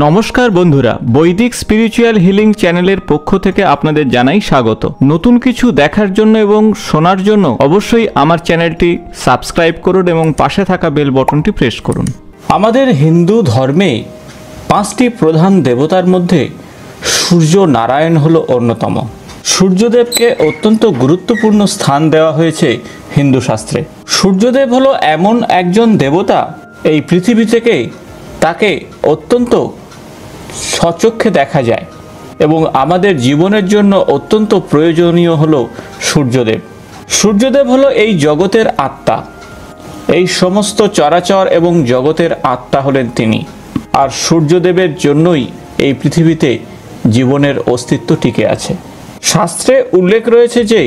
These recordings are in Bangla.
নমস্কার বন্ধুরা, বৈদিক স্পিরিচুয়াল হিলিং চ্যানেলের পক্ষ থেকে আপনাদের জানাই স্বাগত। নতুন কিছু দেখার জন্য এবং শোনার জন্য অবশ্যই আমার চ্যানেলটি সাবস্ক্রাইব করুন এবং পাশে থাকা বেল বটনটি প্রেস করুন। আমাদের হিন্দু ধর্মে 5টি প্রধান দেবতার মধ্যে সূর্য নারায়ণ হলো অন্যতম। সূর্যদেবকে অত্যন্ত গুরুত্বপূর্ণ স্থান দেওয়া হয়েছে হিন্দু শাস্ত্রে। সূর্যদেব হলো এমন একজন দেবতা, এই পৃথিবী থেকে তাকে অত্যন্ত সচক্ষে দেখা যায় এবং আমাদের জীবনের জন্য অত্যন্ত প্রয়োজনীয় হলো সূর্যদেব। সূর্যদেব হলো এই জগতের আত্মা, এই সমস্ত চরাচর এবং জগতের আত্মা হলেন তিনি। আর সূর্যদেবের জন্যই এই পৃথিবীতে জীবনের অস্তিত্ব টিকে আছে। শাস্ত্রে উল্লেখ রয়েছে যে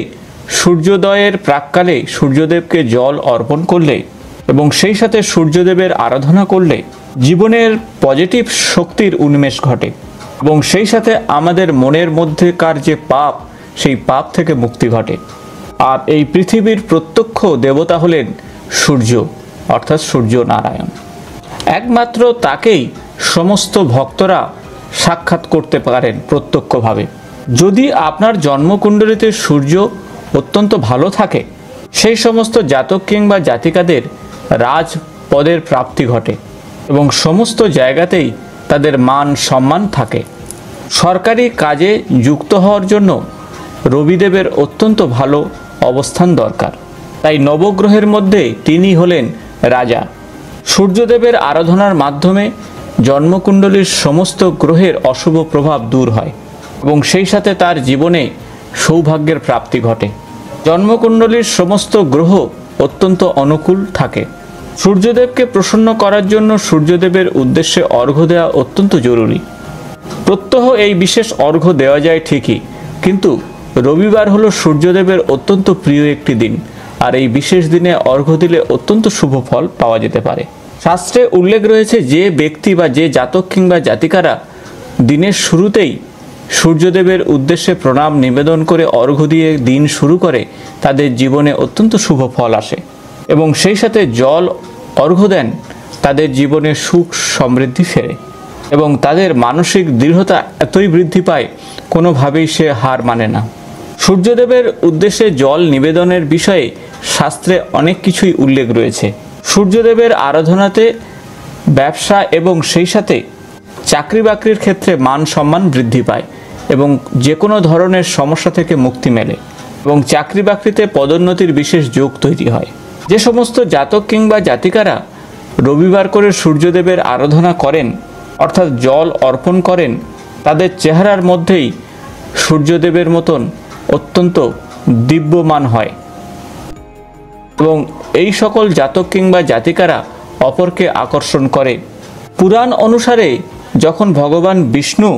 সূর্যোদয়ের প্রাক্কালে সূর্যদেবকে জল অর্পণ করলে এবং সেই সাথে সূর্যদেবের আরাধনা করলে জীবনের পজিটিভ শক্তির উন্মেষ ঘটে এবং সেই সাথে আমাদের মনের মধ্যেকার যে পাপ, সেই পাপ থেকে মুক্তি ঘটে। আর এই পৃথিবীর প্রত্যক্ষ দেবতা হলেন সূর্য, অর্থাৎ সূর্য নারায়ণ। একমাত্র তাকেই সমস্ত ভক্তরা সাক্ষাৎ করতে পারেন প্রত্যক্ষভাবে। যদি আপনার জন্মকুণ্ডলিতে সূর্য অত্যন্ত ভালো থাকে, সেই সমস্ত জাতক কিংবা জাতিকাদের রাজপদের প্রাপ্তি ঘটে এবং সমস্ত জায়গাতেই তাদের মান সম্মান থাকে। সরকারি কাজে যুক্ত হওয়ার জন্য রবিদেবের অত্যন্ত ভালো অবস্থান দরকার। তাই নবগ্রহের মধ্যে তিনি হলেন রাজা। সূর্যদেবের আরাধনার মাধ্যমে জন্মকুণ্ডলীর সমস্ত গ্রহের অশুভ প্রভাব দূর হয় এবং সেই সাথে তার জীবনে সৌভাগ্যের প্রাপ্তি ঘটে। জন্মকুণ্ডলীর সমস্ত গ্রহ অত্যন্ত অনুকূল থাকে। সূর্যদেবকে প্রসন্ন করার জন্য সূর্যদেবের উদ্দেশ্যে অর্ঘ্য দেওয়া অত্যন্ত জরুরি। প্রত্যহ এই বিশেষ অর্ঘ্য দেওয়া যায় ঠিকই, কিন্তু রবিবার হলো সূর্যদেবের অত্যন্ত প্রিয় একটি দিন, আর এই বিশেষ দিনে অর্ঘ্য দিলে অত্যন্ত শুভ ফল পাওয়া যেতে পারে। শাস্ত্রে উল্লেখ রয়েছে যে ব্যক্তি বা যে জাতক কিংবা জাতিকারা দিনের শুরুতেই সূর্যদেবের উদ্দেশ্যে প্রণাম নিবেদন করে অর্ঘ্য দিয়ে দিন শুরু করে, তাদের জীবনে অত্যন্ত শুভ ফল আসে এবং সেই সাথে জল অর্ঘ্য দেন, তাদের জীবনে সুখ সমৃদ্ধি ফেরে এবং তাদের মানসিক দৃঢ়তা এতই বৃদ্ধি পায়, কোনোভাবেই সে হার মানে না। সূর্যদেবের উদ্দেশ্যে জল নিবেদনের বিষয়ে শাস্ত্রে অনেক কিছুই উল্লেখ রয়েছে। সূর্যদেবের আরাধনাতে ব্যবসা এবং সেই সাথে চাকরি বাকরির ক্ষেত্রে মান সম্মান বৃদ্ধি পায় এবং যে কোনো ধরনের সমস্যা থেকে মুক্তি মেলে এবং চাকরি বাকরিতে পদোন্নতির বিশেষ যোগ তৈরি হয়। যে সমস্ত জাতক কিংবা জাতিকারা রবিবার করে সূর্যদেবের আরাধনা করেন, অর্থাৎ জল অর্পণ করেন, তাদের চেহারার মধ্যেই সূর্যদেবের মতন অত্যন্ত দিব্যমান হয় এবং এই সকল জাতক কিংবা জাতিকারা অপরকে আকর্ষণ করে। পুরাণ অনুসারে যখন ভগবান বিষ্ণু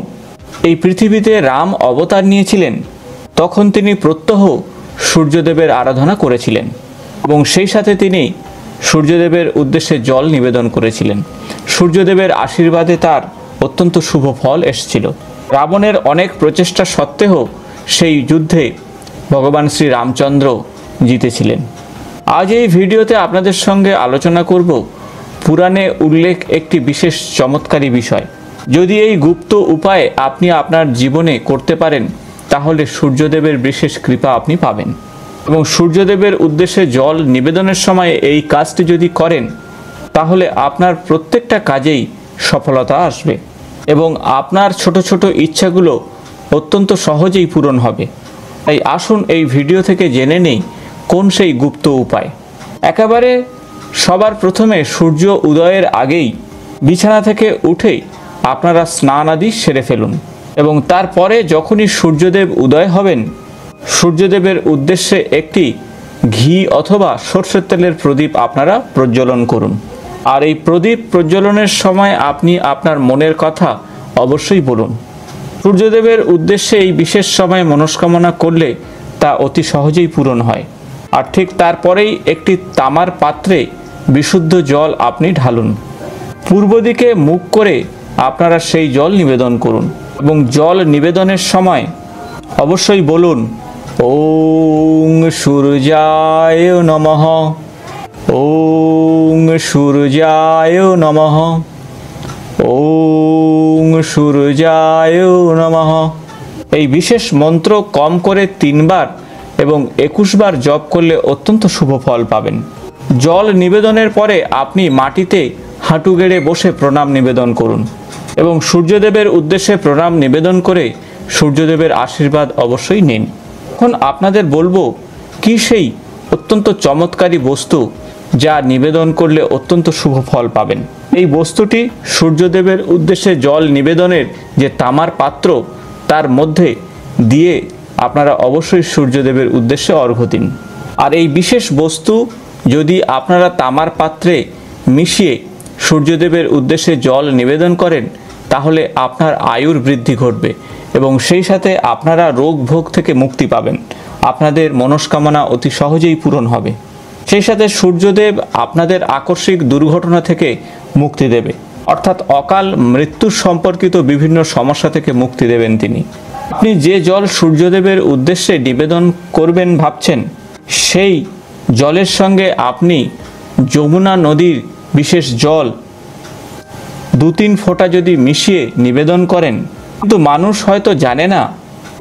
এই পৃথিবীতে রাম অবতার নিয়েছিলেন, তখন তিনি প্রত্যহ সূর্যদেবের আরাধনা করেছিলেন এবং সেই সাথে তিনি সূর্যদেবের উদ্দেশ্যে জল নিবেদন করেছিলেন। সূর্যদেবের আশীর্বাদে তার অত্যন্ত শুভ ফল এসেছিল। রাবণের অনেক প্রচেষ্টা সত্ত্বেও সেই যুদ্ধে ভগবান শ্রী রামচন্দ্র জিতেছিলেন। আজ এই ভিডিওতে আপনাদের সঙ্গে আলোচনা করব পুরাণে উল্লেখ একটি বিশেষ চমৎকারী বিষয়। যদি এই গুপ্ত উপায় আপনি আপনার জীবনে করতে পারেন, তাহলে সূর্যদেবের বিশেষ কৃপা আপনি পাবেন এবং সূর্যদেবের উদ্দেশ্যে জল নিবেদনের সময় এই কাজটি যদি করেন, তাহলে আপনার প্রত্যেকটা কাজেই সফলতা আসবে এবং আপনার ছোট ছোট ইচ্ছাগুলো অত্যন্ত সহজেই পূরণ হবে। তাই আসুন এই ভিডিও থেকে জেনে নেই কোন সেই গুপ্ত উপায়। একেবারে সবার প্রথমে সূর্য উদয়ের আগেই বিছানা থেকে উঠেই আপনারা স্নান আদি সেরে ফেলুন এবং তারপরে যখনই সূর্যদেব উদয় হবেন, সূর্যদেবের উদ্দেশ্যে একটি ঘি অথবা সরষের তেলের প্রদীপ আপনারা প্রজ্বলন করুন। আর এই প্রদীপ প্রজ্বলনের সময় আপনি আপনার মনের কথা অবশ্যই বলুন। সূর্যদেবের উদ্দেশ্যে এই বিশেষ সময়ে মনস্কামনা করলে তা অতি সহজেই পূরণ হয়। আর ঠিক তারপরেই একটি তামার পাত্রে বিশুদ্ধ জল আপনি ঢালুন। পূর্ব দিকে মুখ করে আপনারা সেই জল নিবেদন করুন এবং জল নিবেদনের সময় অবশ্যই বলুন, ওং সূর্যায় নমঃ, ওং সূর্যায় নমঃ। ওং সূর্যায় নমঃ। এই বিশেষ মন্ত্র কম করে 3 বার এবং 21 বার জপ করলে অত্যন্ত শুভ ফল পাবেন। জল নিবেদনের পরে আপনি মাটিতে হাঁটু গেড়ে বসে প্রণাম নিবেদন করুন এবং সূর্যদেবের উদ্দেশ্যে প্রণাম নিবেদন করে সূর্যদেবের আশীর্বাদ অবশ্যই নিন। এখন আপনাদের বলবো কি সেই অত্যন্ত চমৎকারী বস্তু যা নিবেদন করলে অত্যন্ত শুভ ফল পাবেন। এই বস্তুটি সূর্যদেবের উদ্দেশ্যে জল নিবেদনের যে তামার পাত্র তার মধ্যে দিয়ে আপনারা অবশ্যই সূর্যদেবের উদ্দেশ্যে অর্ঘ্য দিন। আর এই বিশেষ বস্তু যদি আপনারা তামার পাত্রে মিশিয়ে সূর্যদেবের উদ্দেশ্যে জল নিবেদন করেন তাহলে আপনার আয়ুর বৃদ্ধি ঘটবে এবং সেই সাথে আপনারা রোগ ভোগ থেকে মুক্তি পাবেন। আপনাদের মনস্কামনা অতি সহজেই পূরণ হবে। সেই সাথে সূর্যদেব আপনাদের আকস্মিক দুর্ঘটনা থেকে মুক্তি দেবে, অর্থাৎ অকাল মৃত্যুর সম্পর্কিত বিভিন্ন সমস্যা থেকে মুক্তি দেবেন তিনি। আপনি যে জল সূর্যদেবের উদ্দেশ্যে নিবেদন করবেন ভাবছেন, সেই জলের সঙ্গে আপনি যমুনা নদীর বিশেষ জল 2-3 ফোঁটা যদি মিশিয়ে নিবেদন করেন, কিন্তু মানুষ হয়তো জানে না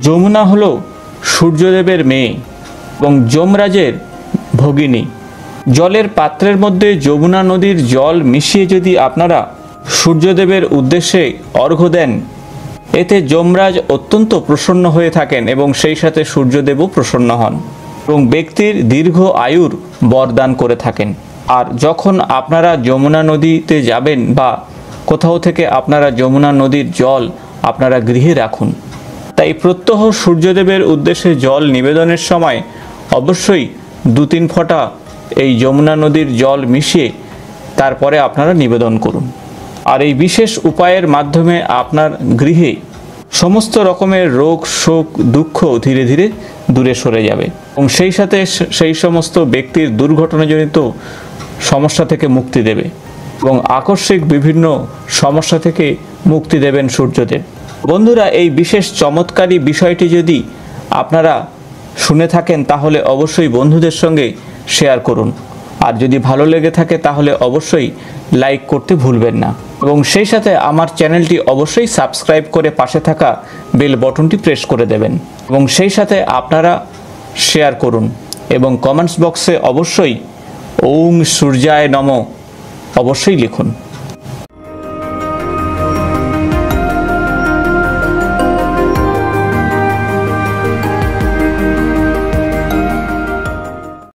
যমুনা হলো সূর্যদেবের মেয়ে এবং যমরাজের ভগিনী। জলের পাত্রের মধ্যে যমুনা নদীর জল মিশিয়ে যদি আপনারা সূর্যদেবের উদ্দেশ্যে অর্ঘ্য দেন, এতে যমরাজ অত্যন্ত প্রসন্ন হয়ে থাকেন এবং সেই সাথে সূর্যদেবও প্রসন্ন হন এবং ব্যক্তির দীর্ঘ আয়ুর বরদান করে থাকেন। আর যখন আপনারা যমুনা নদীতে যাবেন বা কোথাও থেকে আপনারা যমুনা নদীর জল আপনারা গৃহে রাখুন। তাই প্রত্যহ সূর্যদেবের উদ্দেশ্যে জল নিবেদনের সময় অবশ্যই 2-3 ফোঁটা এই যমুনা নদীর জল মিশিয়ে তারপরে আপনারা নিবেদন করুন। আর এই বিশেষ উপায়ের মাধ্যমে আপনার গৃহে সমস্ত রকমের রোগ শোক দুঃখ ধীরে ধীরে দূরে সরে যাবে এবং সেই সাথে সেই সমস্ত ব্যক্তির দুর্ঘটনাজনিত সমস্যা থেকে মুক্তি দেবে এবং আকস্মিক বিভিন্ন সমস্যা থেকে মুক্তি দেবেন সূর্যদেব। বন্ধুরা, এই বিশেষ চমৎকারী বিষয়টি যদি আপনারা শুনে থাকেন তাহলে অবশ্যই বন্ধুদের সঙ্গে শেয়ার করুন। আর যদি ভালো লেগে থাকে তাহলে অবশ্যই লাইক করতে ভুলবেন না এবং সেই সাথে আমার চ্যানেলটি অবশ্যই সাবস্ক্রাইব করে পাশে থাকা বেল বটনটি প্রেস করে দেবেন এবং সেই সাথে আপনারা শেয়ার করুন এবং কমেন্টস বক্সে অবশ্যই ওং সূর্যায় নমঃ অবশ্যই লিখুন।